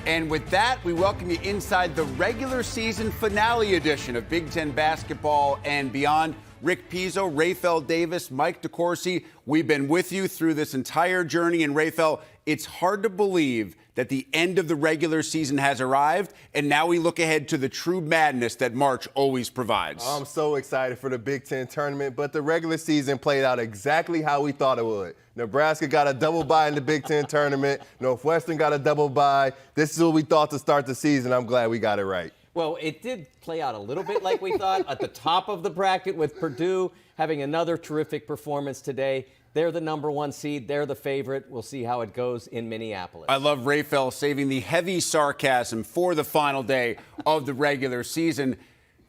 And with that, we welcome you inside the regular season finale edition of Big Ten basketball and beyond. Rick Pizzo, Rafael Davis, Mike DeCourcy, we've been with you through this entire journey. And Rafael, it's hard to believe that the end of the regular season has arrived, and now we look ahead to the true madness that March always provides. I'm so excited for the Big Ten tournament, but the regular season played out exactly how we thought it would. Nebraska got a double bye in the Big Ten tournament. Northwestern got a double bye. This is what we thought to start the season. I'm glad we got it right. Well, it did play out a little bit like we thought. At the top of the bracket with Purdue having another terrific performance today. They're the number one seed. They're the favorite. We'll see how it goes in Minneapolis. I love Rafael saving the heavy sarcasm for the final day of the regular season.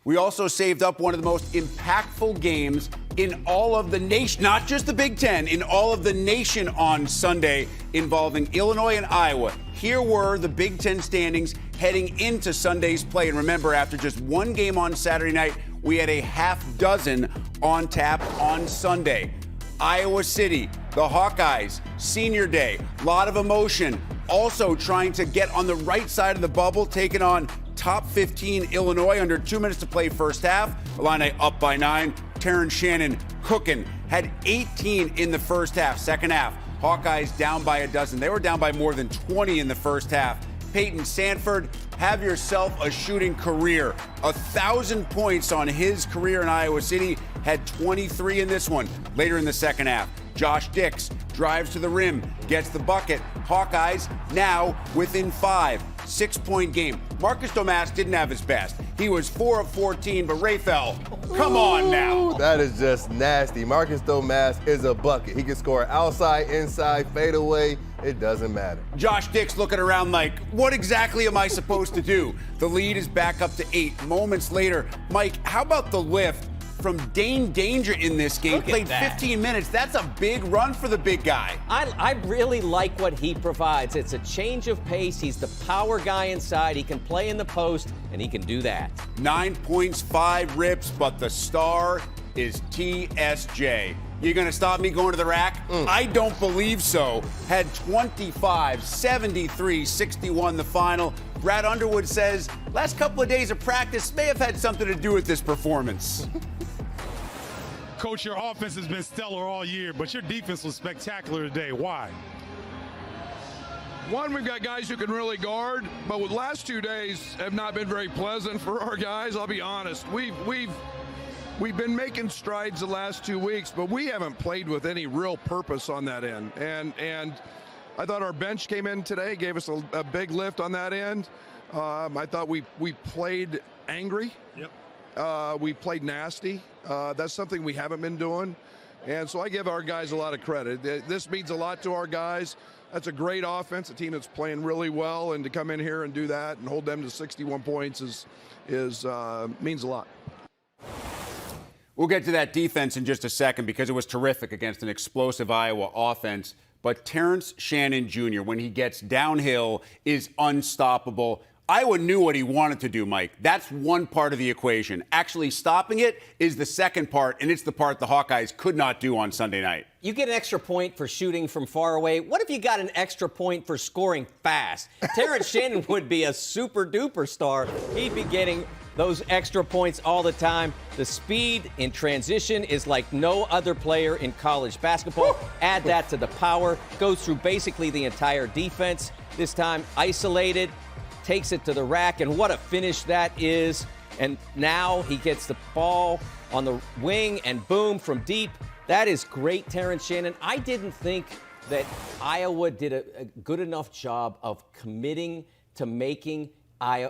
We also saved up one of the most impactful games in all of the nation, not just the Big Ten, in all of the nation on Sunday involving Illinois and Iowa. Here were the Big Ten standings heading into Sunday's play. And remember, after just one game on Saturday night, we had a half dozen on tap on Sunday. Iowa City, the Hawkeyes, senior day, a lot of emotion. Also trying to get on the right side of the bubble, taking on top 15 Illinois under 2 minutes to play first half. Illini up by 9. Terrence Shannon cooking. Had 18 in the first half. Second half, Hawkeyes down by a dozen. They were down by more than 20 in the first half. Peyton Sanford, have yourself a shooting career. 1,000 points on his career in Iowa City. Had 23 in this one. Later in the second half, Josh Dix drives to the rim, gets the bucket. Hawkeyes now within 5. 6-point game. Marcus Domask didn't have his best. He was 4 of 14, but Rafael, come on now. That is just nasty. Marcus Domask is a bucket. He can score outside, inside, fade away. It doesn't matter. Josh Dix looking around like, what exactly am I supposed to do? The lead is back up to 8. Moments later, Mike, how about the lift from Dane Danger in this game? Played 15 minutes. That's a big run for the big guy. I really like what he provides. It's a change of pace. He's the power guy inside. He can play in the post, and he can do that. 9 points, 5 rips, but the star is TSJ. You going to stop me going to the rack? I don't believe so. Had 25, 73, 61 the final. Brad Underwood says last couple of days of practice may have had something to do with this performance. Coach, your offense has been stellar all year, but your defense was spectacular today. Why? One, we've got guys who can really guard, but with last 2 days have not been very pleasant for our guys. I'll be honest. We've been making strides the last 2 weeks, but we haven't played with any real purpose on that end. And I thought our bench came in today, gave us a big lift on that end. I thought we played angry. Yep. We played nasty. That's something we haven't been doing. And so I give our guys a lot of credit. This means a lot to our guys. That's a great offense, a team that's playing really well, and to come in here and do that and hold them to 61 points means a lot. We'll get to that defense in just a second because it was terrific against an explosive Iowa offense. But Terrence Shannon Jr., when he gets downhill, is unstoppable. Iowa knew what he wanted to do, Mike. That's one part of the equation. Actually stopping it is the second part, and it's the part the Hawkeyes could not do on Sunday night. You get an extra point for shooting from far away. What if you got an extra point for scoring fast? Terrence Shannon would be a super-duper star. He'd be getting those extra points all the time. The speed in transition is like no other player in college basketball. Add that to the power. Goes through basically the entire defense. This time isolated, takes it to the rack, and what a finish that is. And now he gets the ball on the wing, and boom, from deep. That is great, Terrence Shannon. I didn't think that Iowa did a good enough job of committing to making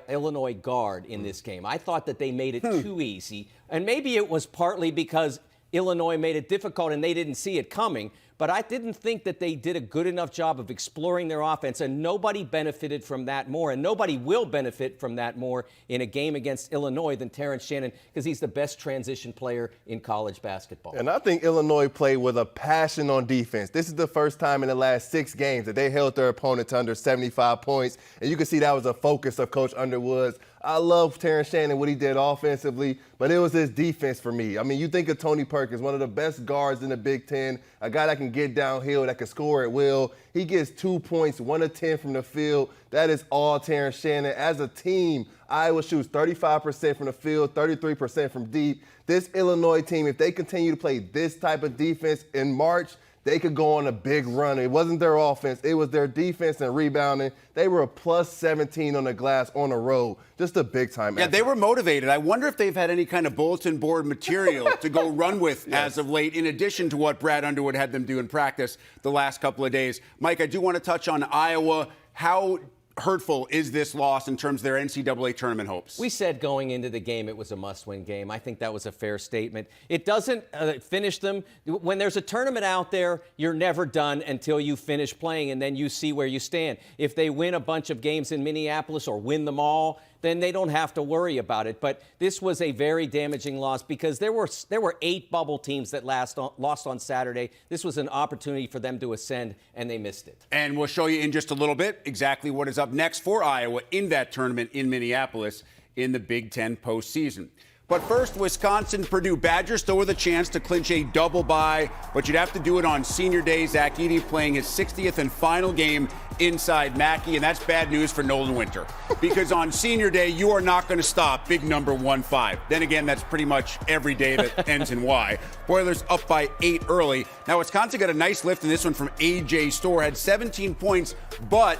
Illinois guard in this game. I thought that they made it too easy, and maybe it was partly because Illinois made it difficult and they didn't see it coming. But I didn't think that they did a good enough job of exploring their offense, and nobody benefited from that more, and nobody will benefit from that more in a game against Illinois than Terrence Shannon, because he's the best transition player in college basketball. And I think Illinois played with a passion on defense. This is the first time in the last 6 games that they held their opponent to under 75 points, and you can see that was a focus of Coach Underwood's. I love Terrence Shannon, what he did offensively, but it was his defense for me. I mean, you think of Tony Perkins, one of the best guards in the Big Ten, a guy that can can get downhill, that can score at will. He gets 2 points, 1 of 10 from the field. That is all Terrence Shannon. As a team, Iowa shoots 35% from the field, 33% from deep. This Illinois team, if they continue to play this type of defense in March, they could go on a big run. It wasn't their offense. It was their defense and rebounding. They were a plus 17 on the glass on the road. Just a big-time effort. Yeah, they were motivated. I wonder if they've had any kind of bulletin board material to go run with as of late, in addition to what Brad Underwood had them do in practice the last couple of days. Mike, I do want to touch on Iowa. How hurtful is this loss in terms of their NCAA tournament hopes? We said going into the game it was a must-win game. I think that was a fair statement. It doesn't finish them. When there's a tournament out there, you're never done until you finish playing, and then you see where you stand. If they win a bunch of games in Minneapolis or win them all, then they don't have to worry about it. But this was a very damaging loss because there were 8 bubble teams that lost on Saturday. This was an opportunity for them to ascend, and they missed it. And we'll show you in just a little bit exactly what is up next for Iowa in that tournament in Minneapolis in the Big Ten postseason. But first, Wisconsin, Purdue. Badgers still with a chance to clinch a double bye, but you'd have to do it on senior day. Zach Edey playing his 60th and final game inside Mackey, and that's bad news for Nolan Winter. Because on senior day, you are not going to stop big number 1-5. Then again, that's pretty much every day that ends in Y. Boilers up by 8 early. Now, Wisconsin got a nice lift in this one from A.J. Storr, had 17 points, but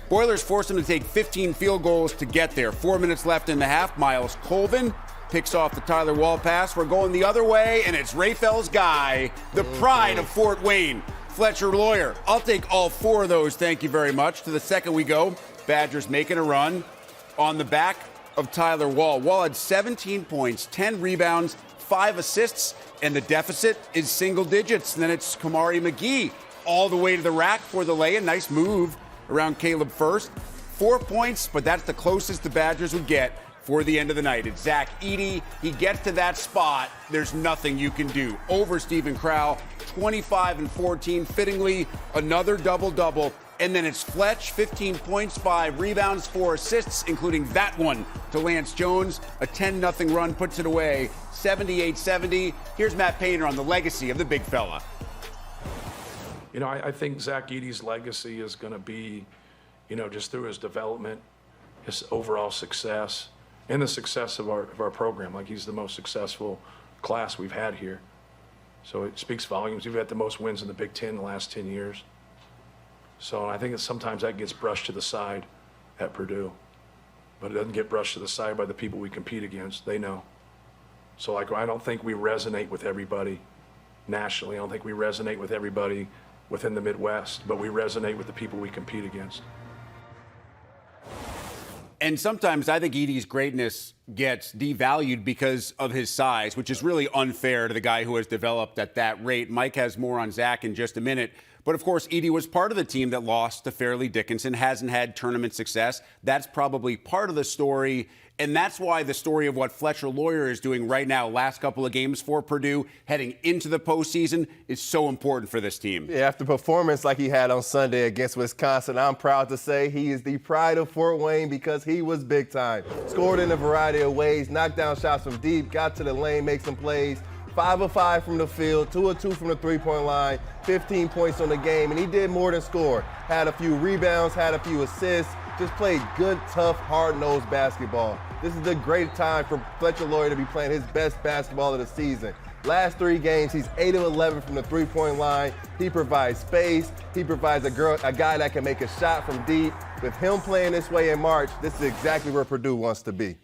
Boilers forced him to take 15 field goals to get there. 4 minutes left in the half. Miles Colvin picks off the Tyler Wall pass. We're going the other way, and it's Raphael's guy, the pride of Fort Wayne, Fletcher Lawyer. I'll take all 4 of those, thank you very much. To the second we go. Badgers making a run on the back of Tyler Wall. Wall had 17 points, 10 rebounds, 5 assists, and the deficit is single digits. And then it's Kamari McGee all the way to the rack for the lay-in. Nice move around Caleb First. 4 points, but that's the closest the Badgers would get for the end of the night. It's Zach Edey. He gets to that spot. There's nothing you can do. Over Stephen Crowell, 25 and 14. Fittingly, another double-double. And then it's Fletch, 15 points, 5 rebounds, 4 assists, including that one to Lance Jones. A 10-0 run puts it away, 78-70. Here's Matt Painter on the legacy of the big fella. You know, I think Zach Edey's legacy is going to be, you know, just through his development, his overall success, and the success of our program. Like, he's the most successful class we've had here. So it speaks volumes. We've had the most wins in the Big Ten in the last 10 years. So I think that sometimes that gets brushed to the side at Purdue. But it doesn't get brushed to the side by the people we compete against. They know. So, like, I don't think we resonate with everybody nationally. I don't think we resonate with everybody within the Midwest, but we resonate with the people we compete against. And sometimes I think Edey's greatness gets devalued because of his size, which is really unfair to the guy who has developed at that rate. Mike has more on Zach in just a minute. But, of course, Edey was part of the team that lost to Fairleigh Dickinson, hasn't had tournament success. That's probably part of the story. And that's why the story of what Fletcher Lawyer is doing right now, last couple of games for Purdue, heading into the postseason, is so important for this team. Yeah, after performance like he had on Sunday against Wisconsin, I'm proud to say he is the pride of Fort Wayne because he was big time. Scored in a variety of ways, knocked down shots from deep, got to the lane, make some plays. 5 of 5 from the field, 2 of 2 from the three-point line, 15 points on the game, and he did more than score. Had a few rebounds, had a few assists, just played good, tough, hard-nosed basketball. This is a great time for Fletcher Lawyer to be playing his best basketball of the season. Last 3 games, he's 8 of 11 from the three-point line. He provides space. He provides a guy that can make a shot from deep. With him playing this way in March, this is exactly where Purdue wants to be.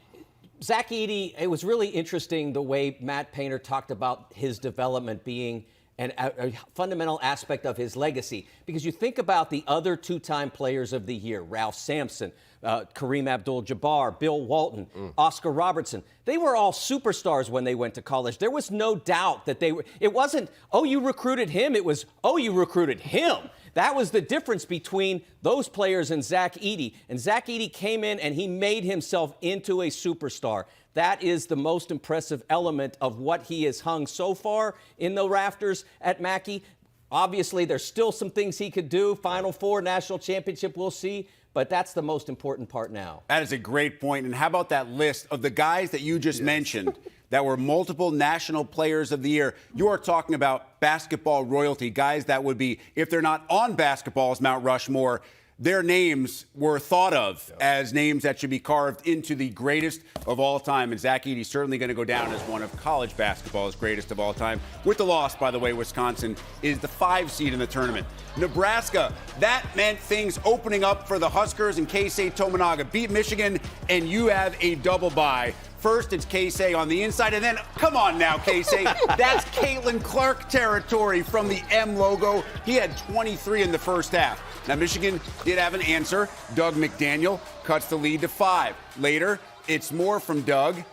Zach Edey, it was really interesting the way Matt Painter talked about his development being a fundamental aspect of his legacy. Because you think about the other 2-time players of the year, Ralph Sampson, Kareem Abdul-Jabbar, Bill Walton, Oscar Robertson. They were all superstars when they went to college. There was no doubt that they were. It wasn't, oh, you recruited him. It was, oh, you recruited him. That was the difference between those players and Zach Edey. And Zach Edey came in and he made himself into a superstar. That is the most impressive element of what he has hung so far in the rafters at Mackey. Obviously, there's still some things he could do. Final Four, national championship, we'll see. But that's the most important part now. That is a great point. And how about that list of the guys that you just mentioned that were multiple national players of the year? You are talking about basketball royalty, guys that would be, if they're not on basketball's Mount Rushmore, their names were thought of as names that should be carved into the greatest of all time. And Zach Edey's certainly going to go down as one of college basketball's greatest of all time. With the loss, by the way, Wisconsin is the 5 seed in the tournament. Nebraska, that meant things opening up for the Huskers and Keisei Tominaga. Beat Michigan, and you have a double bye. First, it's Keisei on the inside, and then, come on now, Keisei. That's Caitlin Clark territory from the M logo. He had 23 in the first half. Now, Michigan did have an answer. Doug McDaniel cuts the lead to 5. Later, it's more from Doug.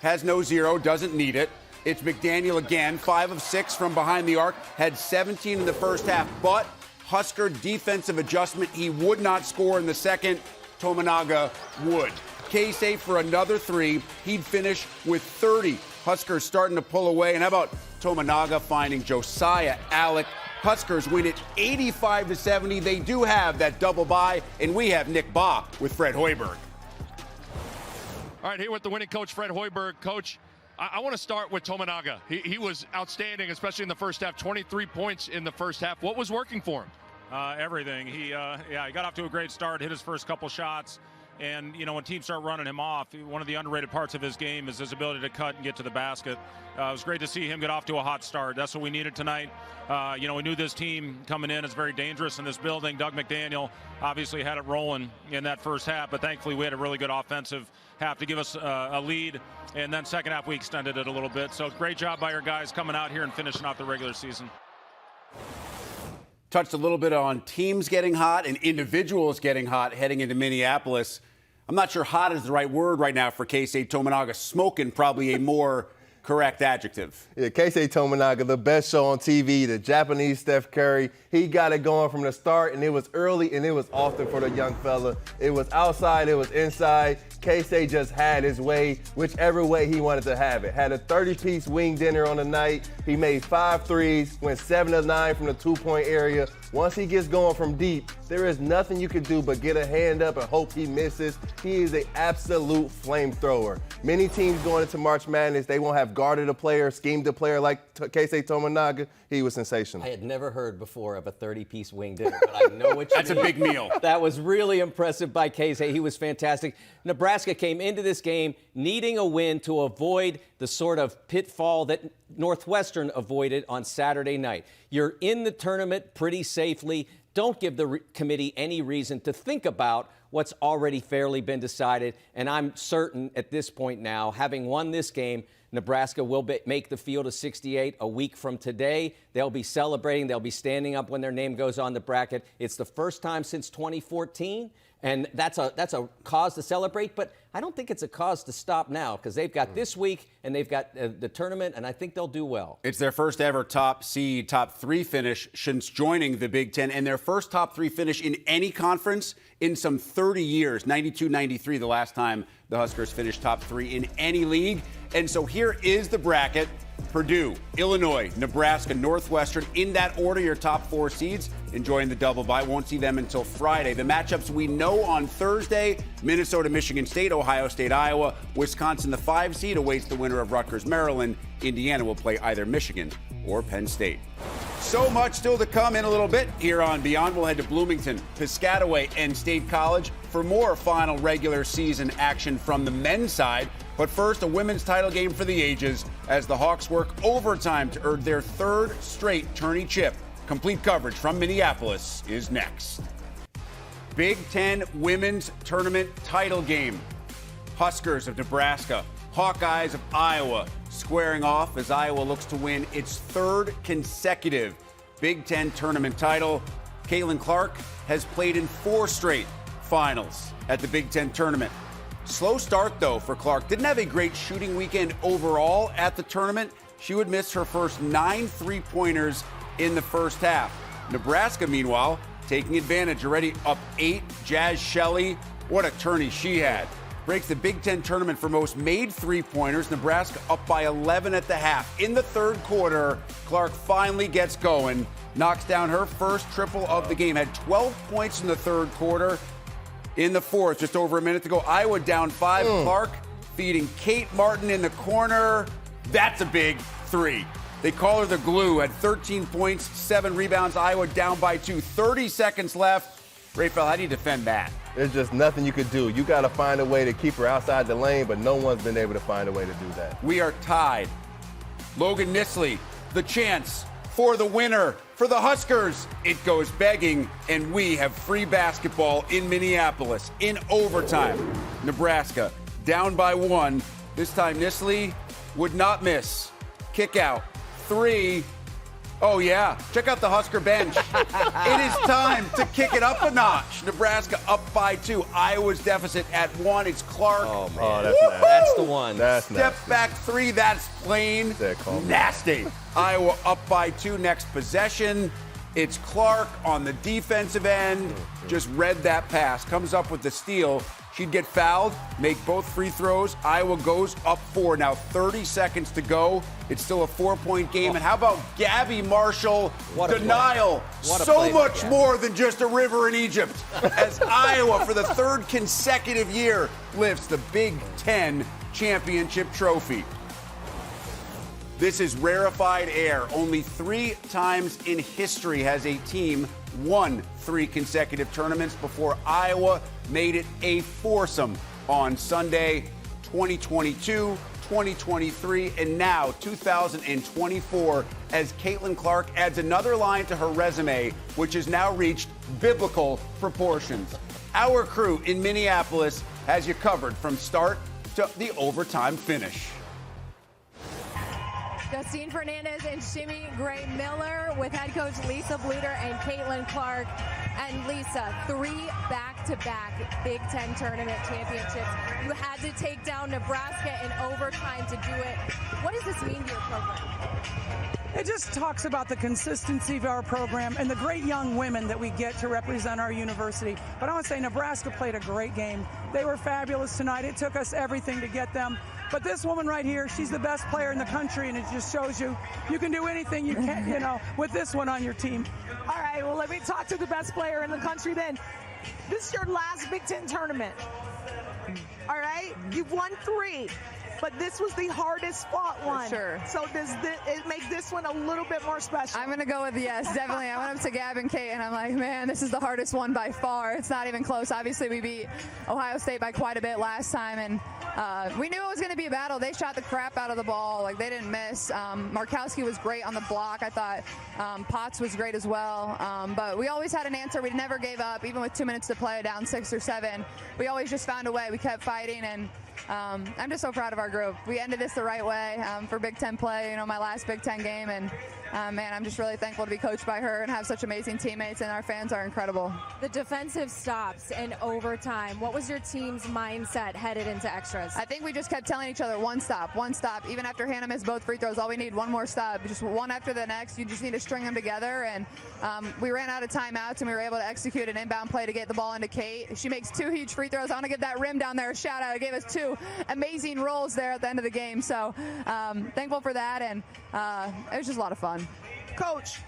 Has no 0, doesn't need it. It's McDaniel again, 5 of 6 from behind the arc. Had 17 in the first half, but Husker defensive adjustment. He would not score in the second. Tominaga would. Keisei for another 3. He'd finish with 30. Huskers starting to pull away. And how about Tominaga finding Josiah Alec? Huskers win it 85-70. They do have that double bye, and we have Nick Baugh with Fred Hoiberg. All right, here with the winning coach, Fred Hoiberg. Coach, I want to start with Tominaga. He was outstanding, especially in the first half. 23 points in the first half. What was working for him? Everything. He got off to a great start, hit his first couple shots. And, when teams start running him off, one of the underrated parts of his game is his ability to cut and get to the basket. It was great to see him get off to a hot start. That's what we needed tonight. We knew this team coming in is very dangerous in this building. Doug McDaniel obviously had it rolling in that first half, but thankfully we had a really good offensive half to give us a lead. And then second half we extended it a little bit. So great job by our guys coming out here and finishing out the regular season. Touched a little bit on teams getting hot and individuals getting hot heading into Minneapolis. I'm not sure hot is the right word right now for Keisei Tominaga. Smoking, probably a more correct adjective. Yeah, Keisei Tominaga, the best show on TV, the Japanese Steph Curry. He got it going from the start, and it was early, and it was often for the young fella. It was outside, it was inside. Keisei just had his way, whichever way he wanted to have it. Had a 30-piece wing dinner on the night. He made 5 threes, went 7 of 9 from the 2-point area. Once he gets going from deep, there is nothing you can do but get a hand up and hope he misses. He is an absolute flamethrower. Many teams going into March Madness, they won't have guarded a player, schemed a player like Keisei Tominaga. He was sensational. I had never heard before of a 30-piece wing dinner, but I know what you That's mean. a big meal. That was really impressive by Keisei. He was fantastic. Nebraska came into this game needing a win to avoid the sort of pitfall that Northwestern avoided on Saturday night. You're in the tournament pretty safely. Don't give the committee any reason to think about what's already fairly been decided. And I'm certain at this point now, having won this game, Nebraska will make the field of 68 a week from today. They'll be celebrating. They'll be standing up when their name goes on the bracket. It's the first time since 2014, and that's a cause to celebrate. But I don't think it's a cause to stop now because they've got this week and they've got the tournament, and I think they'll do well. It's their first ever top seed, top 3 finish since joining the Big Ten, and their first top 3 finish in any conference in some 30 years, 92-93, the last time the Huskers finished top 3 in any league. And so here is the bracket. Purdue, Illinois, Nebraska, Northwestern. In that order, your top 4 seeds enjoying the double bye. Won't see them until Friday. The matchups we know on Thursday: Minnesota, Michigan State, Ohio State, Iowa. Wisconsin, the 5 seed, awaits the winner of Rutgers, Maryland. Indiana will play either Michigan or Penn State. So much still to come in a little bit here on Beyond. We'll head to Bloomington, Piscataway, and State College for more final regular season action from the men's side. But first, a women's title game for the ages as the Hawks work overtime to earn their 3rd straight tourney chip. Complete coverage from Minneapolis is next. Big Ten women's tournament title game. Huskers of Nebraska, Hawkeyes of Iowa squaring off as Iowa looks to win its 3rd consecutive Big Ten tournament title. Caitlin Clark has played in 4 straight finals at the Big Ten tournament. Slow start, though, for Clark. Didn't have a great shooting weekend overall at the tournament. She would miss her first 9 3-pointers in the first half. Nebraska, meanwhile, taking advantage, already up 8. Jazz Shelley, what a tourney she had. breaks the Big Ten tournament for most made three-pointers. Nebraska up by 11 at the half. In the third quarter, Clark finally gets going, knocks down her first triple of the game, had 12 points in the third quarter. In the fourth, just over a minute to go, Iowa down 5. Clark feeding Kate Martin in the corner. That's a big three. They call her the glue, had 13 points, 7 rebounds. Iowa down by 2. 30 seconds left. Rafael, how do you defend that? There's just nothing you could do. You got to find a way to keep her outside the lane, but no one's been able to find a way to do that. We are tied. Logan Nisley, the chance for the winner for the Huskers. It goes begging, and we have free basketball in Minneapolis in overtime. Nebraska down by 1. This time Nisley would not miss. Kick out. 3. Oh, yeah. Check out the Husker bench. It is time to kick it up a notch. Nebraska up by 2. Iowa's deficit at 1. It's Clark. Oh, man. Oh, that's nasty. That's the one. That's Step nasty. back 3. That's plain nasty. Iowa up by 2. Next possession. It's Clark on the defensive end. Just read that pass. Comes up with the steal. She'd get fouled, make both free throws. Iowa goes up 4. Now 30 seconds to go. It's still a 4-point game. And how about Gabby Marshall? Denial. So much more than just a river in Egypt. As Iowa, for the third consecutive year, lifts the Big Ten championship trophy. This is rarefied air. Only 3 times in history has a team won 3 consecutive tournaments before Iowa made it a foursome on Sunday. 2022, 2023, and now 2024, as Caitlin Clark adds another line to her resume, which has now reached biblical proportions. Our crew in Minneapolis has you covered from start to the overtime finish. Justine Fernandez and Shimmy Gray Miller with head coach Lisa Bluter and Caitlin Clark. And Lisa, 3 back-to-back Big Ten tournament championships. You had to take down Nebraska in overtime to do it. What does this mean to your program? It just talks about the consistency of our program and the great young women that we get to represent our university. But I want to say Nebraska played a great game. They were fabulous tonight. It took us everything to get them. But this woman right here, she's the best player in the country, and it just shows you can do anything you can, with this one on your team. All right, well, let me talk to the best player in the country then. This is your last Big Ten tournament. All right? You've won 3, but this was the hardest fought one. Sure. So does it make this one a little bit more special? I'm going to go with yes, definitely. I went up to Gab and Kate, and I'm like, man, this is the hardest one by far. It's not even close. Obviously, we beat Ohio State by quite a bit last time, and we knew it was going to be a battle. They shot the crap out of the ball. Like, they didn't miss. Markowski was great on the block. I thought Potts was great as well. But we always had an answer. We never gave up, even with 2 minutes to play, down 6 or 7. We always just found a way. We kept fighting, and I'm just so proud of our group. We ended this the right way for Big Ten play, my last Big Ten game. And, man, I'm just really thankful to be coached by her and have such amazing teammates, and our fans are incredible. The defensive stops in overtime. What was your team's mindset headed into extras? I think we just kept telling each other, one stop. Even after Hannah missed both free throws, all we need, one more stop. Just one after the next. You just need to string them together. And we ran out of timeouts, and we were able to execute an inbound play to get the ball into Kate. She makes 2 huge free throws. I want to give that rim down there a shout out. It gave us 2 amazing rolls there at the end of the game. So thankful for that, and it was just a lot of fun. Coach,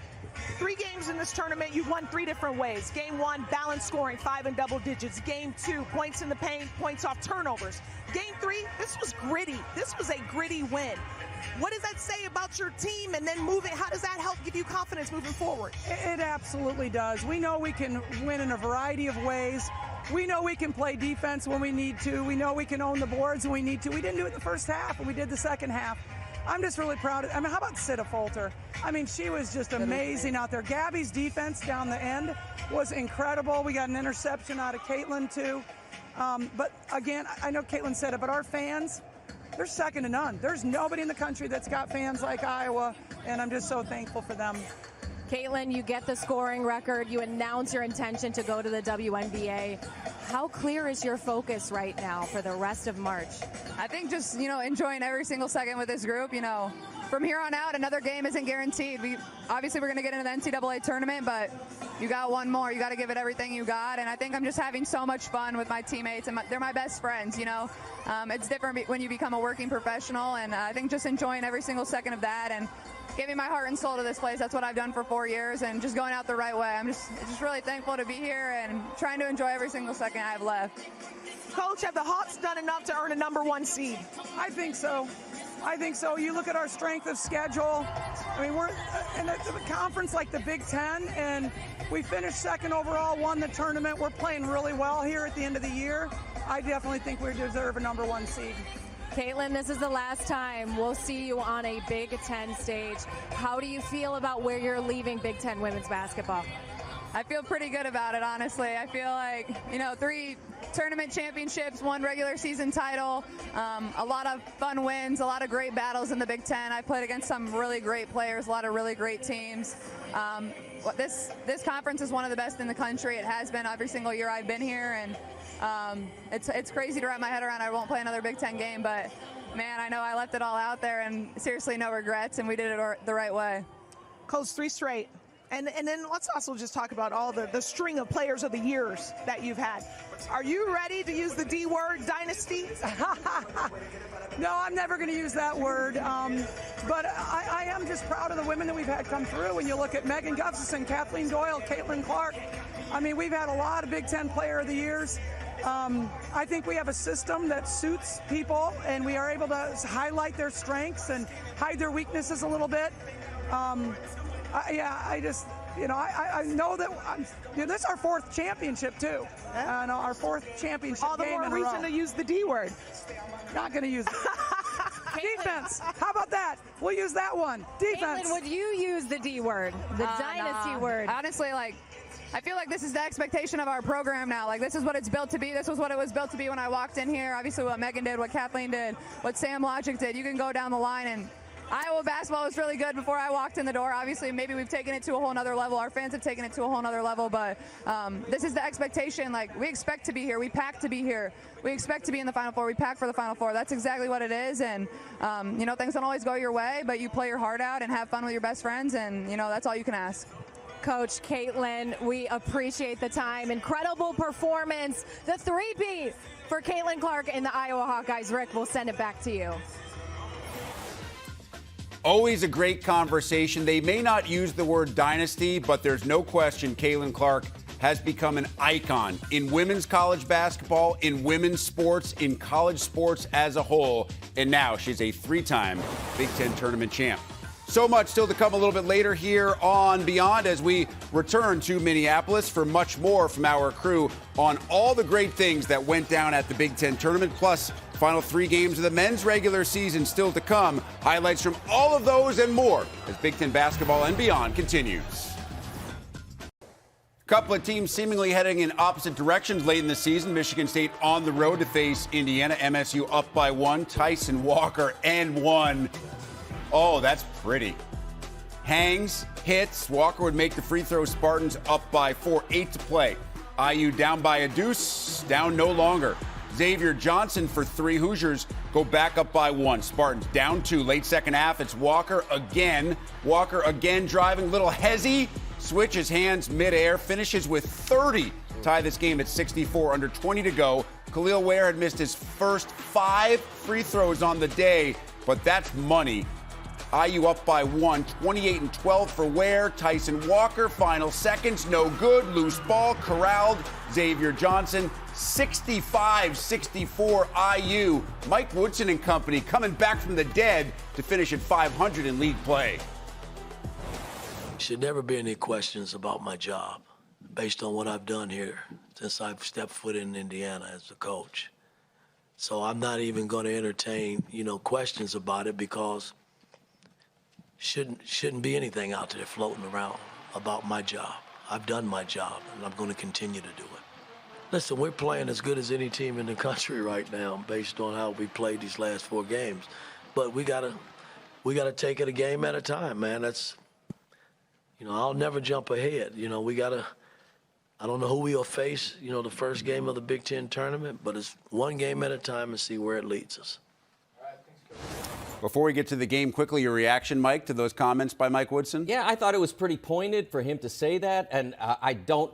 3 games in this tournament, you've won 3 different ways. Game 1, balanced scoring, 5 in double digits. Game 2, points in the paint, points off turnovers. Game 3, this was gritty. This was a gritty win. What does that say about your team, and then how does that help give you confidence moving forward? It absolutely does. We know we can win in a variety of ways. We know we can play defense when we need to. We know we can own the boards when we need to. We didn't do it the first half, and we did the second half. I'm just really proud of, how about Sita Folter? She was just amazing out there. Gabby's defense down the end was incredible. We got an interception out of Caitlin, too. But again, I know Caitlin said it, but our fans, they're second to none. There's nobody in the country that's got fans like Iowa, and I'm just so thankful for them. Caitlin, you get the scoring record. You announce your intention to go to the WNBA. How clear is your focus right now for the rest of March? I think just, enjoying every single second with this group. from here on out, another game isn't guaranteed. Obviously we're going to get into the NCAA tournament, but you got one more. You got to give it everything you got. And I think I'm just having so much fun with my teammates, and they're my best friends. It's different when you become a working professional, and I think just enjoying every single second of that and giving my heart and soul to this place. That's what I've done for 4 years, and just going out the right way. I'm just really thankful to be here and trying to enjoy every single second I have left. Coach, have the Hawks done enough to earn a #1 seed? I think so. You look at our strength of schedule. I mean, we're in a conference like the Big Ten, and we finished second overall, won the tournament. We're playing really well here at the end of the year. I definitely think we deserve a #1 seed. Caitlin, this is the last time we'll see you on a Big Ten stage. How do you feel about where you're leaving Big Ten women's basketball? I feel pretty good about it, honestly. I feel like, 3 tournament championships, 1 regular season title, a lot of fun wins, a lot of great battles in the Big Ten. I played against some really great players, a lot of really great teams. This conference is one of the best in the country. It has been every single year I've been here, and it's crazy to wrap my head around. I won't play another Big Ten game, but man, I know I left it all out there, and seriously, no regrets, and we did it the right way. Coach, 3 straight. And then let's also just talk about all the string of players of the years that you've had. Are you ready to use the D word, dynasty? No, I'm never going to use that word. But I am just proud of the women that we've had come through. When you look at Megan Gustafson, Kathleen Doyle, Caitlin Clark, I mean, we've had a lot of Big Ten Player of the Years. I think we have a system that suits people, and we are able to highlight their strengths and hide their weaknesses a little bit. I know that this is our 4th championship too. And our 4th championship. All the game more in a reason row. to use the D word. Not going to use it. Defense. How about that? We'll use that one. Defense. Caitlin, would you use the D word, the dynasty word? Honestly, I feel like this is the expectation of our program now. This is what it's built to be. This was what it was built to be when I walked in here. Obviously, what Megan did, what Kathleen did, what Sam Logic did. You can go down the line, and Iowa basketball was really good before I walked in the door. Obviously, maybe we've taken it to a whole nother level. Our fans have taken it to a whole nother level, but this is the expectation. We expect to be here. We pack to be here. We expect to be in the Final Four. We pack for the Final Four. That's exactly what it is, and things don't always go your way, but you play your heart out and have fun with your best friends, and that's all you can ask. Coach Caitlin, we appreciate the time. Incredible performance. The 3-peat for Caitlin Clark and the Iowa Hawkeyes. Rick, we'll send it back to you. Always a great conversation. They may not use the word dynasty, but there's no question Caitlin Clark has become an icon in women's college basketball, in women's sports, in college sports as a whole. And now she's a 3-time Big Ten tournament champ. So much still to come a little bit later here on Beyond as we return to Minneapolis for much more from our crew on all the great things that went down at the Big Ten tournament, plus final 3 games of the men's regular season still to come. Highlights from all of those and more as Big Ten basketball and beyond continues. A couple of teams seemingly heading in opposite directions late in the season. Michigan State on the road to face Indiana. MSU up by 1. Tyson Walker and 1. Oh, that's pretty. Hangs, hits. Walker would make the free throw. Spartans up by 4. 8 to play. IU down by a deuce. Down no longer. Xavier Johnson for 3. Hoosiers go back up by 1. Spartans down 2. Late second half. It's Walker again. Walker again driving. Little hezzy. Switches hands midair. Finishes with 30. Tie this game at 64. Under 20 to go. Khalil Ware had missed his first 5 free throws on the day, but that's money. IU up by 1, 28-12 for Ware. Tyson Walker, final seconds, no good. Loose ball, corralled. Xavier Johnson, 65-64 IU. Mike Woodson and company coming back from the dead to finish at 500 in league play. Should never be any questions about my job based on what I've done here since I've stepped foot in Indiana as a coach. So I'm not even going to entertain, questions about it because shouldn't be anything out there floating around about my job. I've done my job, and I'm going to continue to do it. Listen, we're playing as good as any team in the country right now based on how we played these last 4 games. But we gotta take it a game at a time, man. That's, I'll never jump ahead. I don't know who we'll face, the first game of the Big Ten tournament, but it's one game at a time and see where it leads us. All right, thanks, Coach. Before we get to the game, quickly, your reaction, Mike, to those comments by Mike Woodson? Yeah, I thought it was pretty pointed for him to say that, and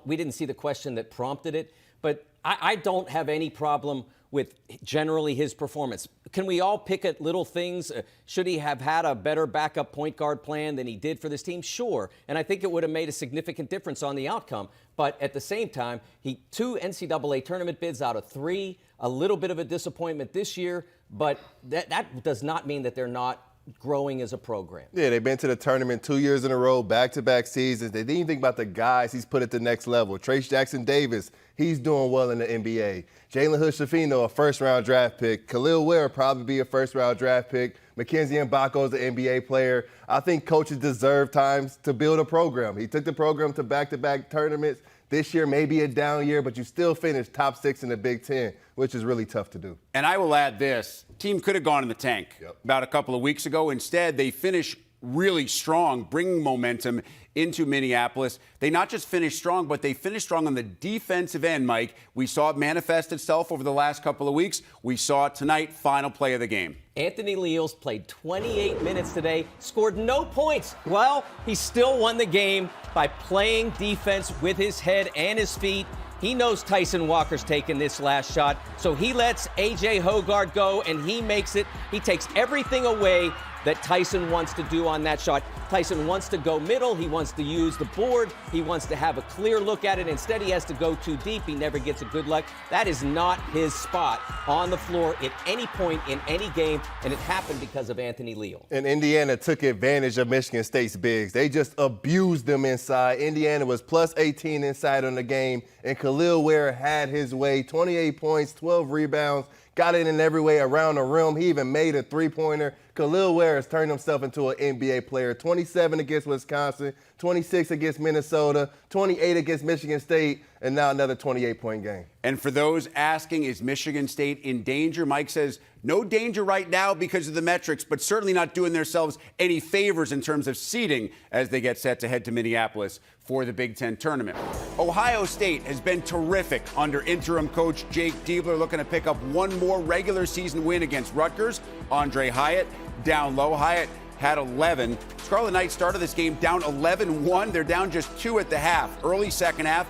we didn't see the question that prompted it, but I don't have any problem with generally his performance. Can we all pick at little things? Should he have had a better backup point guard plan than he did for this team? Sure. And I think it would have made a significant difference on the outcome. But at the same time, 2 NCAA tournament bids out of 3, a little bit of a disappointment this year, but that does not mean that they're not growing as a program. Yeah, they've been to the tournament 2 years in a row, back-to-back seasons. They didn't even think about the guys he's put at the next level. Trace Jackson-Davis, he's doing well in the NBA. Jalen Hood-Schifino, a first-round draft pick. Khalil Ware probably be a first-round draft pick. Mackenzie Mbako's an NBA player. I think coaches deserve times to build a program. He took the program to back-to-back tournaments. This year may be a down year, but you still finished top 6 in the Big Ten, which is really tough to do. And I will add this. Team could have gone in the tank about a couple of weeks ago. Instead, they finish really strong, bringing momentum into Minneapolis. They not just finished strong, but they finished strong on the defensive end, Mike. We saw it manifest itself over the last couple of weeks. We saw it tonight, final play of the game. Anthony Leals played 28 minutes today, scored no points. Well, he still won the game by playing defense with his head and his feet. He knows Tyson Walker's taking this last shot, so he lets A.J. Hoggard go, and he makes it. He takes everything away that Tyson wants to do on that shot. Tyson wants to go middle. He wants to use the board. He wants to have a clear look at it. Instead, he has to go too deep. He never gets a good look. That is not his spot on the floor at any point in any game, and it happened because of Anthony Leal. And Indiana took advantage of Michigan State's bigs. They just abused them inside. Indiana was plus 18 inside on the game, and Khalil Ware had his way. 28 points, 12 rebounds, got it in every way around the rim. He even made a three-pointer. Khalil Ware has turned himself into an NBA player. 27 against Wisconsin, 26 against Minnesota, 28 against Michigan State, and now another 28-point game. And for those asking, is Michigan State in danger? Mike says no danger right now because of the metrics, but certainly not doing themselves any favors in terms of seeding as they get set to head to Minneapolis for the Big Ten tournament. Ohio State has been terrific under interim coach Jake Diebler, looking to pick up one more regular season win against Rutgers. Andre Hyatt down low. Hyatt had 11. Scarlet Knights started this game down 11-1. They're down just 2 at the half. Early second half,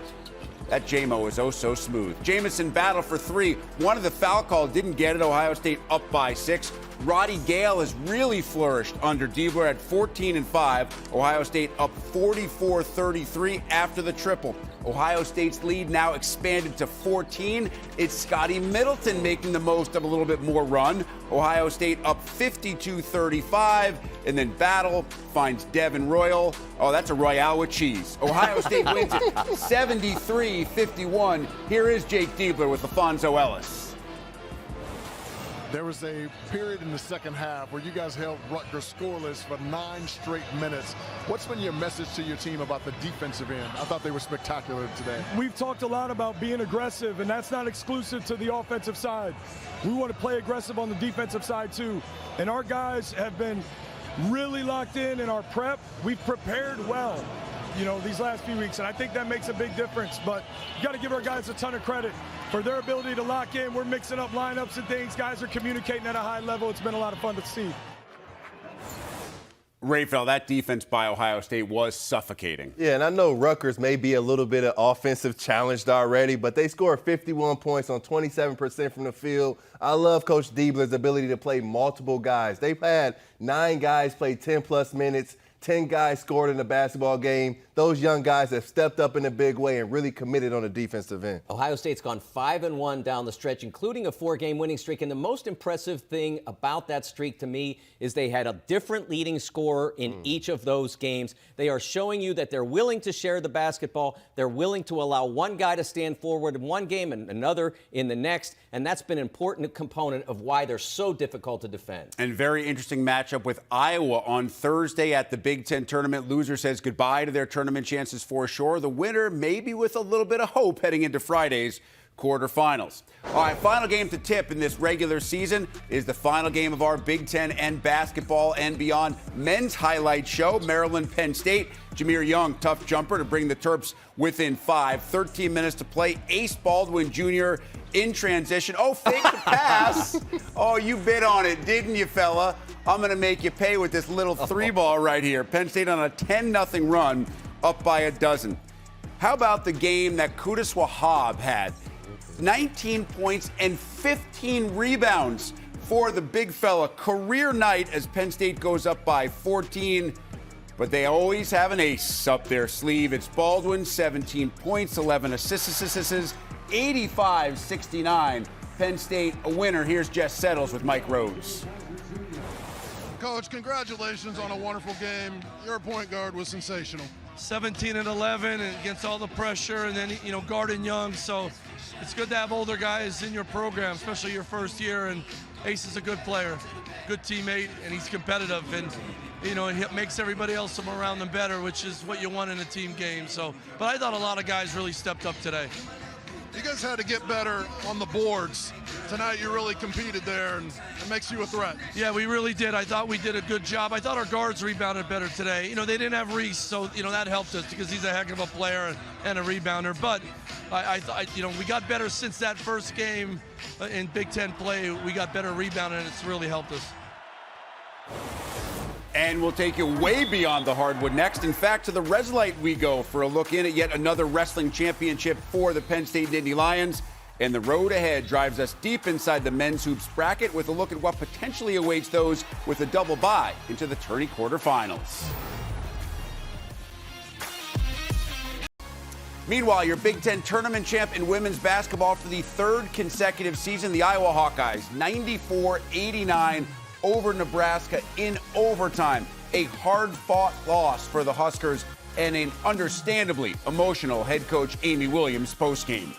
that JMO is oh so smooth. Jamison battled for 3. One of the foul calls didn't get it. Ohio State up by 6. Roddy Gale has really flourished under Diebler at 14-5. Ohio State up 44-33 after the triple. Ohio State's lead now expanded to 14. It's Scotty Middleton making the most of a little bit more run. Ohio State up 52-35, and then Battle finds Devin Royal. Oh, that's a Royale with cheese. Ohio State wins it 73-51. Here is Jake Diebler with Alfonso Ellis. There was a period in the second half where you guys held Rutgers scoreless for 9 straight minutes. What's been your message to your team about the defensive end? I thought they were spectacular today. We've talked a lot about being aggressive, and that's not exclusive to the offensive side. We want to play aggressive on the defensive side too. And our guys have been really locked in our prep. We've prepared well, these last few weeks, and I think that makes a big difference. But you got to give our guys a ton of credit for their ability to lock in. We're mixing up lineups and things. Guys are communicating at a high level. It's been a lot of fun to see. Raphael, that defense by Ohio State was suffocating. Yeah, and I know Rutgers may be a little bit of offensive challenged already, but they scored 51 points on 27% from the field. I love Coach Diebler's ability to play multiple guys. They've had 9 guys play 10-plus minutes. 10 guys scored in the basketball game. Those young guys have stepped up in a big way and really committed on the defensive end. Ohio State's gone 5-1 down the stretch, including a 4-game winning streak. And the most impressive thing about that streak to me is they had a different leading scorer in each of those games. They are showing you that they're willing to share the basketball. They're willing to allow one guy to stand forward in one game and another in the next. And that's been an important component of why they're so difficult to defend. And very interesting matchup with Iowa on Thursday at the Big Ten tournament. Loser says goodbye to their tournament chances for sure. The winner maybe with a little bit of hope heading into Friday's quarterfinals. All right, final game to tip in this regular season is the final game of our Big Ten and basketball and beyond men's highlight show. Maryland, Penn State. Jameer Young, tough jumper to bring the Terps within 5. 13 minutes to play. Ace Baldwin Jr. in transition. Oh, fake the pass. Oh, you bid on it, didn't you, fella? I'm going to make you pay with this little 3-ball right here. Penn State on a 10-0 run, up by a dozen. How about the game that Qudus Wahab had? 19 points and 15 rebounds for the big fella. Career night as Penn State goes up by 14. But they always have an ace up their sleeve. It's Baldwin, 17 points, 11 assists, 85-69. Penn State a winner. Here's Jess Settles with Mike Rhodes. Coach, congratulations on a wonderful game. Your point guard was sensational. 17 and 11 and against all the pressure, and then, guarding young. So it's good to have older guys in your program, especially your first year. And Ace is a good player, good teammate, and he's competitive. And, it makes everybody else around them better, which is what you want in a team game. So, but I thought a lot of guys really stepped up today. You guys had to get better on the boards. Tonight you really competed there, and it makes you a threat. Yeah, we really did. I thought we did a good job. I thought our guards rebounded better today. They didn't have Reese, so, that helped us because he's a heck of a player and a rebounder. But we got better since that first game in Big Ten play. We got better rebounding, and it's really helped us. And we'll take you way beyond the hardwood next. In fact, to the Reslite we go for a look in at yet another wrestling championship for the Penn State Nittany Lions. And the road ahead drives us deep inside the men's hoops bracket with a look at what potentially awaits those with a double bye into the tourney quarterfinals. Meanwhile, your Big Ten tournament champ in women's basketball for the third consecutive season, the Iowa Hawkeyes, 94-89 over Nebraska in overtime. A hard-fought loss for the Huskers and an understandably emotional head coach Amy Williams postgame.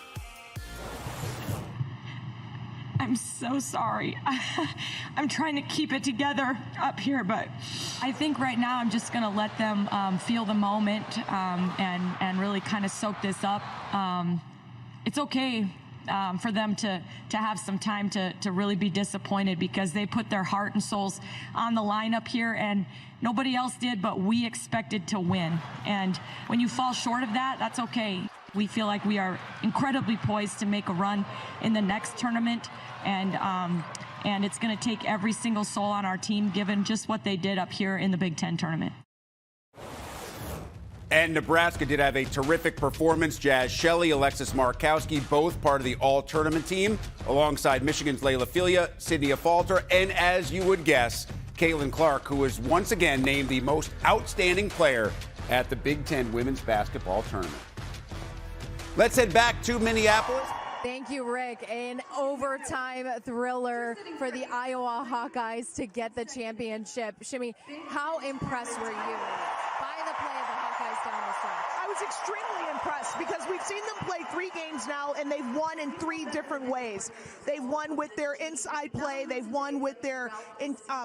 I'm so sorry. I'm trying to keep it together up here, but I think right now I'm just going to let them feel the moment and really kind of soak this up. It's okay for them to have some time to really be disappointed because they put their heart and souls on the line up here, and nobody else did, but we expected to win. And when you fall short of that, that's okay. We feel like we are incredibly poised to make a run in the next tournament, and it's going to take every single soul on our team given just what they did up here in the Big Ten tournament. And Nebraska did have a terrific performance. Jazz Shelley, Alexis Markowski, both part of the all-tournament team, alongside Michigan's Layla Filia, Sydney Falter, and as you would guess, Caitlin Clark, who was once again named the most outstanding player at the Big Ten women's basketball tournament. Let's head back to Minneapolis. Thank you, Rick. An overtime thriller for the Iowa Hawkeyes to get the championship. Shimmy, how impressed were you by the play of the Hawkeyes down the stretch? I was extremely impressed because we've seen them play 3 games now, and they've won in 3 different ways. They've won with their inside play. They've won with their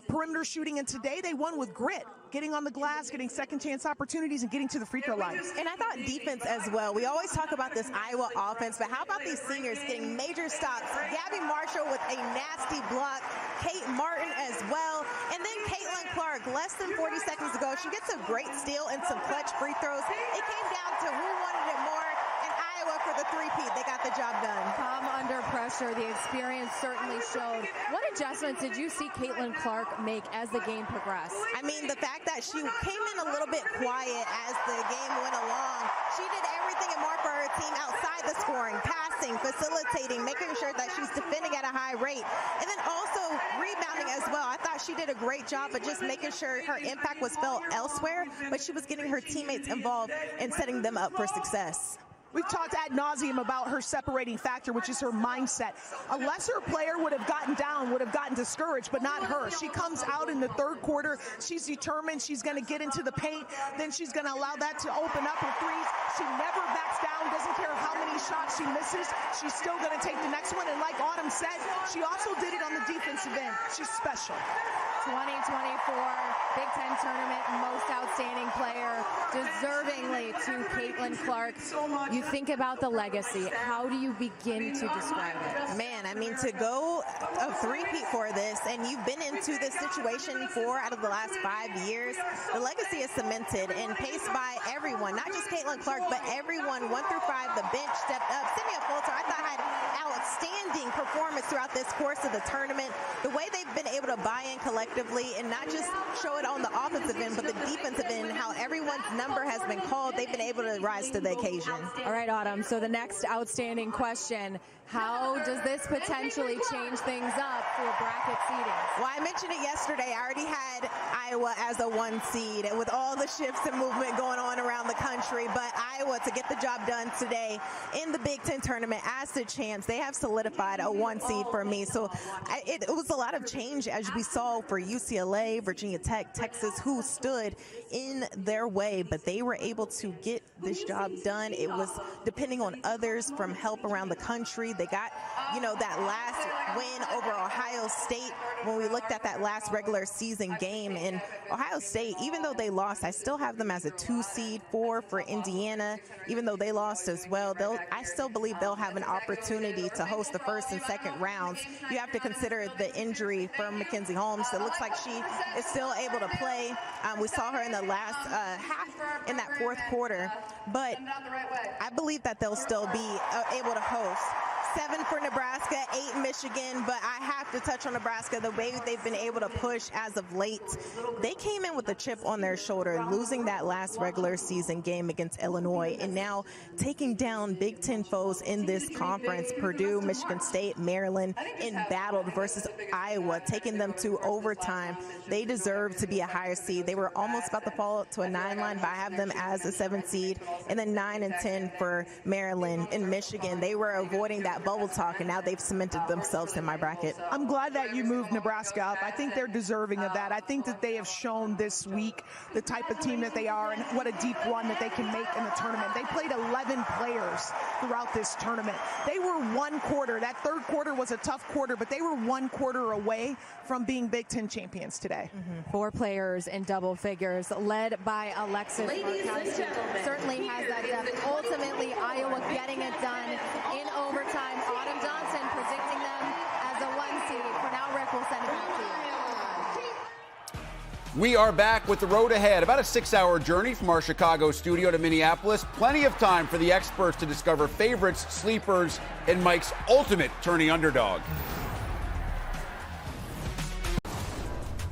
perimeter shooting, and today they won with grit. Getting on the glass, getting second chance opportunities, and getting to the free throw line. And I thought defense as well. We always talk about this Iowa offense, but how about these seniors getting major stops? Gabby Marshall with a nasty block, Kate Martin as well, and then Caitlin Clark, less than 40 seconds ago, she gets a great steal and some clutch free throws. It came down to who wanted it more, and Iowa for the three-peat. They got the job done. Calm under pressure. The experience certainly showed. What adjustments did you see Caitlin Clark make as the game progressed? I mean, the fact that she came in a little bit quiet as the game went along. She did everything and more for her team outside the scoring, passing, facilitating, making sure that she's defending at a high rate, and then also rebounding as well. I thought she did a great job of just making sure her impact was felt elsewhere, but she was getting her teammates involved and setting them up for success. We've talked ad nauseum about her separating factor, which is her mindset. A lesser player would have gotten down, would have gotten discouraged, but not her. She comes out in the third quarter. She's determined. She's going to get into the paint. Then she's going to allow that to open up her threes. She never backs down, doesn't care how many shots she misses. She's still going to take the next one. And like Autumn said, she also did it on the defensive end. She's special. 2024 Big Ten Tournament most outstanding player, deservingly to Caitlin Clark. You You think about the legacy. How do you begin to describe it? Man, I mean, to go a three-peat for this, and you've been into this situation 4 out of the last 5 years, the legacy is cemented and paced by everyone, not just Caitlin Clark, but everyone 1 through 5. The bench stepped up. Simia Coulter, I thought, had outstanding performance throughout this course of the tournament. The way they've been able to buy in collectively and not just show it on the offensive end, but the defensive end, how everyone's number has been called, they've been able to rise to the occasion. All right, Autumn. So the next outstanding question, how does this potentially change things up for bracket seeding? Well, I mentioned it yesterday. I already had Iowa as a 1 seed with all the shifts and movement going on around the country. But Iowa, to get the job done today in the Big Ten tournament as the champs, they have solidified a 1 seed for me. So it was a lot of change, as we saw, for UCLA, Virginia Tech, Texas, who stood in their way, but they were able to get this job done. It was depending on others from help around the country. They got, that last win over Ohio State when we looked at that last regular season game. And Ohio State, even though they lost, I still have them as a 2 seed, 4 for Indiana. Even though they lost as well, I still believe they'll have an opportunity to host the first and second rounds. You have to consider the injury for Mackenzie Holmes. It looks like she is still able to play. We saw her in the last half in that fourth quarter, but I believe that they'll still be able to host. 7 for Nebraska, 8 Michigan, but I have to touch on Nebraska, the way they've been able to push as of late. They came in with a chip on their shoulder, losing that last regular season game against Illinois, and now taking down Big Ten foes in this conference, Purdue, Michigan State, Maryland, in battle versus Iowa, taking them to overtime. They deserve to be a higher seed. They were almost about to fall to a 9 line, but I have them as a 7 seed, and then 9 and 10 for Maryland and Michigan. They were avoiding that bubble talk, and now they've cemented themselves in my bracket. I'm glad that you moved Nebraska up. I think they're deserving of that. I think that they have shown this week the type of team that they are and what a deep run that they can make in the tournament. They played 11 players throughout this tournament. They were 1 quarter. That third quarter was a tough quarter, but they were 1 quarter away from being Big Ten champions today. 4 players in double figures, led by Alexis Markowski. Certainly has that depth. Ultimately, Iowa getting it done in overtime. Autumn Johnson predicting them as a 1 seed. For now, Rick, we'll send it back to you. We are back with the road ahead. About a 6-hour journey from our Chicago studio to Minneapolis. Plenty of time for the experts to discover favorites, sleepers, and Mike's ultimate tourney underdog.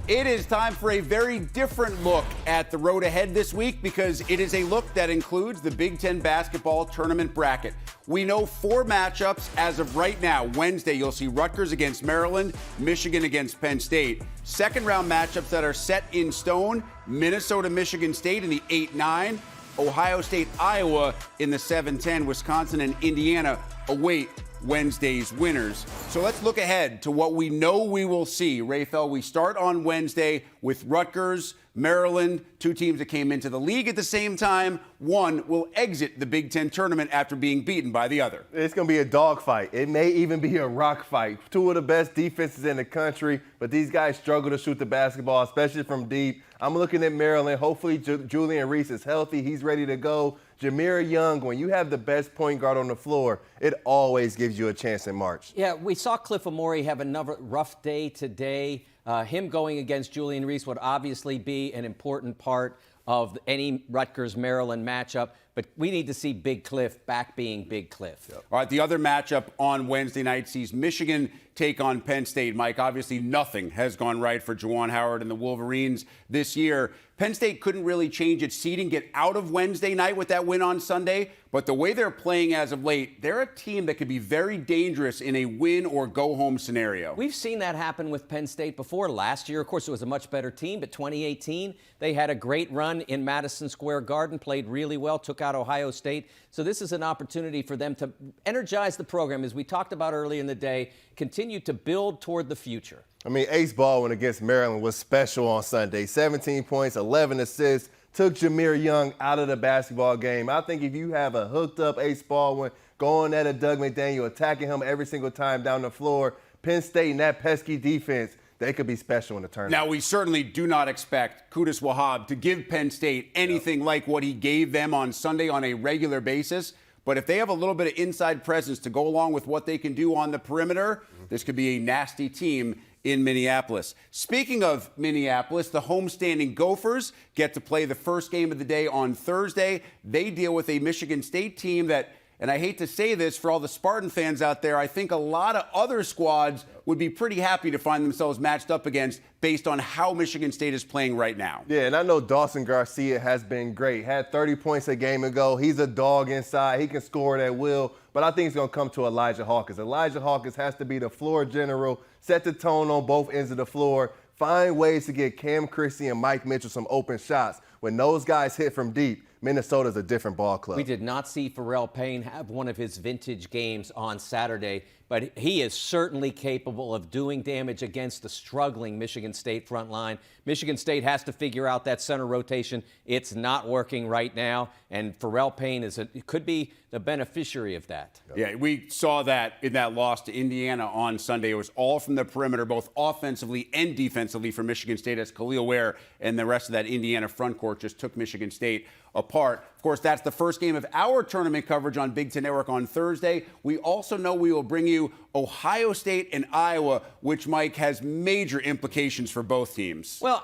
It is time for a very different look at the road ahead this week, because it is a look that includes the Big Ten basketball tournament bracket. We know 4 matchups as of right now. Wednesday, you'll see Rutgers against Maryland, Michigan against Penn State. Second round matchups that are set in stone: Minnesota, Michigan State in the 8-9, Ohio State, Iowa in the 7-10, Wisconsin and Indiana await Wednesday's winners. So let's look ahead to what we know we will see. Rafael, we start on Wednesday with Rutgers, Maryland, 2 teams that came into the league at the same time. One will exit the Big Ten tournament after being beaten by the other. It's going to be a dogfight. It may even be a rock fight. 2 of the best defenses in the country, but these guys struggle to shoot the basketball, especially from deep. I'm looking at Maryland. Hopefully, Julian Reese is healthy. He's ready to go. Jameer Young, when you have the best point guard on the floor, it always gives you a chance in March. Yeah, we saw Cliff Amore have another rough day today. Him going against Julian Reese would obviously be an important part of any Rutgers-Maryland matchup, but we need to see Big Cliff back being Big Cliff. Yep. All right, the other matchup on Wednesday night sees Michigan take on Penn State. Mike, obviously nothing has gone right for Juwan Howard and the Wolverines this year. Penn State couldn't really change its seeding, get out of Wednesday night with that win on Sunday. But the way they're playing as of late, they're a team that could be very dangerous in a win or go home scenario. We've seen that happen with Penn State before. Last year, of course, it was a much better team, but 2018, they had a great run in Madison Square Garden, played really well, took out Ohio State. So this is an opportunity for them to energize the program, as we talked about earlier in the day, continue to build toward the future. I mean, Ace Baldwin against Maryland was special on Sunday. 17 points, 11 assists, took Jameer Young out of the basketball game. I think if you have a hooked-up Ace Baldwin going at a Doug McDaniel, attacking him every single time down the floor, Penn State and that pesky defense, they could be special in the tournament. Now, we certainly do not expect Qudus Wahab to give Penn State anything like what he gave them on Sunday on a regular basis. But if they have a little bit of inside presence to go along with what they can do on the perimeter, this could be a nasty team in Minneapolis. Speaking of Minneapolis, the homestanding Gophers get to play the first game of the day on Thursday. They deal with a Michigan State team that, and I hate to say this for all the Spartan fans out there, I think a lot of other squads would be pretty happy to find themselves matched up against based on how Michigan State is playing right now. Yeah, and I know Dawson Garcia has been great. Had 30 points a game ago. He's a dog inside. He can score at will. But I think it's going to come to Elijah Hawkins. Elijah Hawkins has to be the floor general, set the tone on both ends of the floor, find ways to get Cam Christie and Mike Mitchell some open shots. When those guys hit from deep, Minnesota's a different ball club. We did not see Pharrell Payne have one of his vintage games on Saturday, but he is certainly capable of doing damage against the struggling Michigan State front line. Michigan State has to figure out that center rotation. It's not working right now, and Pharrell Payne could be the beneficiary of that. Yeah, we saw that in that loss to Indiana on Sunday. It was all from the perimeter, both offensively and defensively for Michigan State, as Khalil Ware and the rest of that Indiana front court just took Michigan State apart. Of course, that's the first game of our tournament coverage on Big Ten Network on Thursday. We also know we will bring you Ohio State and Iowa, which, Mike, has major implications for both teams. Well,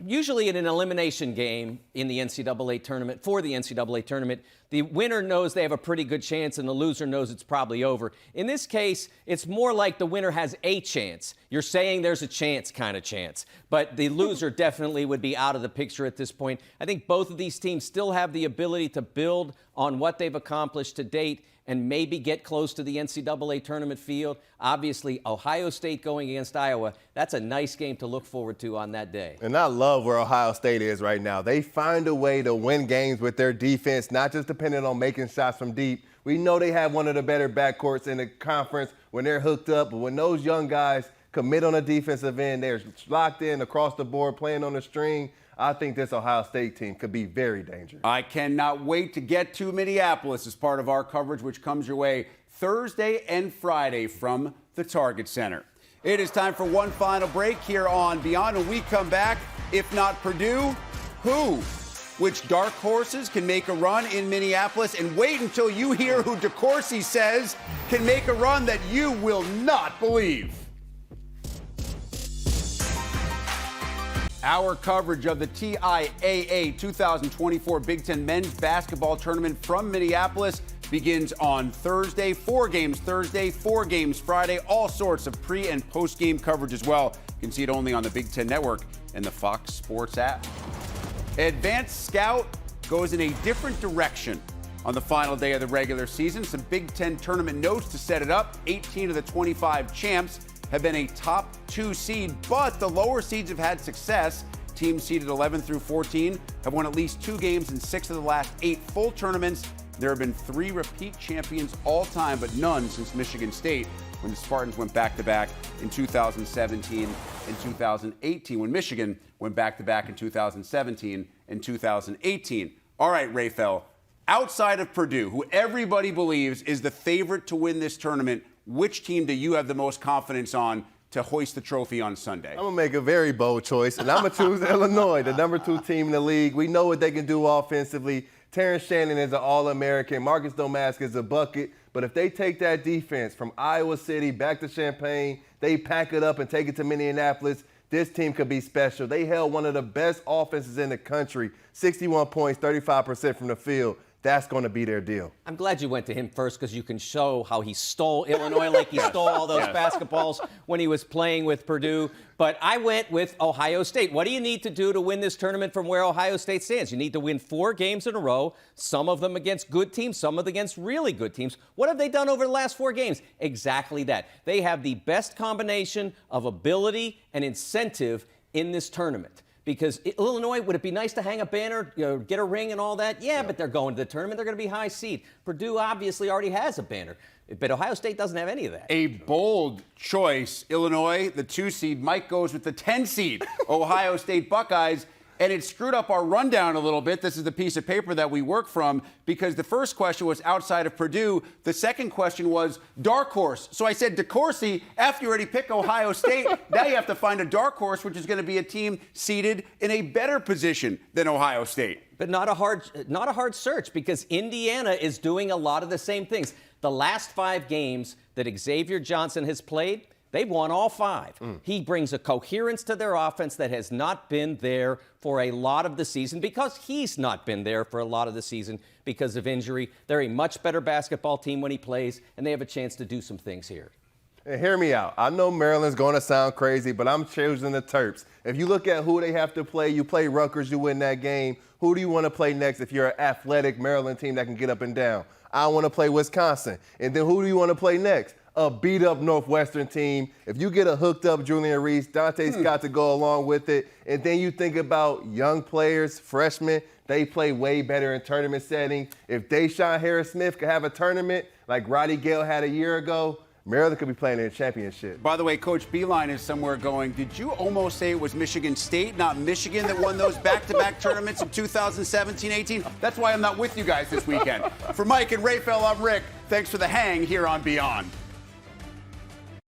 usually in an elimination game in the NCAA tournament, for the NCAA tournament, the winner knows they have a pretty good chance and the loser knows it's probably over. In this case, it's more like the winner has a chance. You're saying there's a chance kind of chance. But the loser definitely would be out of the picture at this point. I think both of these teams still have the ability to build on what they've accomplished to date and maybe get close to the NCAA tournament field. Obviously, Ohio State going against Iowa, that's a nice game to look forward to on that day. And I love where Ohio State is right now. They find a way to win games with their defense, not just depending on making shots from deep. We know they have one of the better backcourts in the conference when they're hooked up, but when those young guys commit on the defensive end, they're locked in across the board, playing on the string. I think this Ohio State team could be very dangerous. I cannot wait to get to Minneapolis as part of our coverage, which comes your way Thursday and Friday from the Target Center. It is time for one final break here on Beyond. When we come back, if not Purdue, who? Which dark horses can make a run in Minneapolis? And wait until you hear who DeCourcy says can make a run that you will not believe. Our coverage of the TIAA 2024 Big Ten Men's Basketball Tournament from Minneapolis begins on Thursday. 4 games Thursday, 4 games Friday, all sorts of pre- and post-game coverage as well. You can see it only on the Big Ten Network and the Fox Sports app. Advanced Scout goes in a different direction on the final day of the regular season. Some Big Ten tournament notes to set it up. 18 of the 25 champs have been a top 2 seed, but the lower seeds have had success. Teams seeded 11 through 14 have won at least 2 games in 6 of the last 8 full tournaments. There have been 3 repeat champions all time, but none since Michigan State when the Spartans went back-to-back in 2017 and 2018, when Michigan went back-to-back in 2017 and 2018. All right, Rafael, outside of Purdue, who everybody believes is the favorite to win this tournament, which team do you have the most confidence on to hoist the trophy on Sunday? I'm going to make a very bold choice, and I'm going to choose Illinois, the number 2 team in the league. We know what they can do offensively. Terrence Shannon is an All-American. Marcus Domask is a bucket. But if they take that defense from Iowa City back to Champaign, they pack it up and take it to Minneapolis, this team could be special. They held one of the best offenses in the country, 61 points, 35% from the field. That's going to be their deal. I'm glad you went to him first because you can show how he stole Illinois like he stole all those basketballs when he was playing with Purdue. But I went with Ohio State. What do you need to do to win this tournament from where Ohio State stands? You need to win 4 games in a row, some of them against good teams, some of them against really good teams. What have they done over the last 4 games? Exactly that. They have the best combination of ability and incentive in this tournament. Because Illinois, would it be nice to hang a banner, get a ring and all that? Yeah, but they're going to the tournament. They're going to be high seed. Purdue obviously already has a banner, but Ohio State doesn't have any of that. A bold choice. Illinois, the 2 seed. Mike goes with the 10 seed, Ohio State Buckeyes. And it screwed up our rundown a little bit. This is the piece of paper that we work from because the first question was outside of Purdue. The second question was dark horse. So I said DeCourcy, after you already pick Ohio State, now you have to find a dark horse, which is going to be a team seated in a better position than Ohio State. but not a hard search, because Indiana is doing a lot of the same things. The last 5 games that Xavier Johnson has played, they've won all 5. He brings a coherence to their offense that has not been there for a lot of the season, because he's not been there for a lot of the season because of injury. They're a much better basketball team when he plays, and they have a chance to do some things here. And hear me out. I know Maryland's going to sound crazy, but I'm choosing the Terps. If you look at who they have to play, you play Rutgers, you win that game. Who do you want to play next if you're an athletic Maryland team that can get up and down? I want to play Wisconsin. And then who do you want to play next? A beat-up Northwestern team. If you get a hooked-up Julian Reese, Dante Scott to go along with it, and then you think about young players, freshmen, they play way better in tournament setting. If Deshaun Harris-Smith could have a tournament like Roddy Gale had a year ago, Maryland could be playing in a championship. By the way, Coach Beeline is somewhere going, did you almost say it was Michigan State, not Michigan, that won those back-to-back tournaments in 2017-18? That's why I'm not with you guys this weekend. For Mike and Raphael, I'm Rick. Thanks for the hang here on Beyond.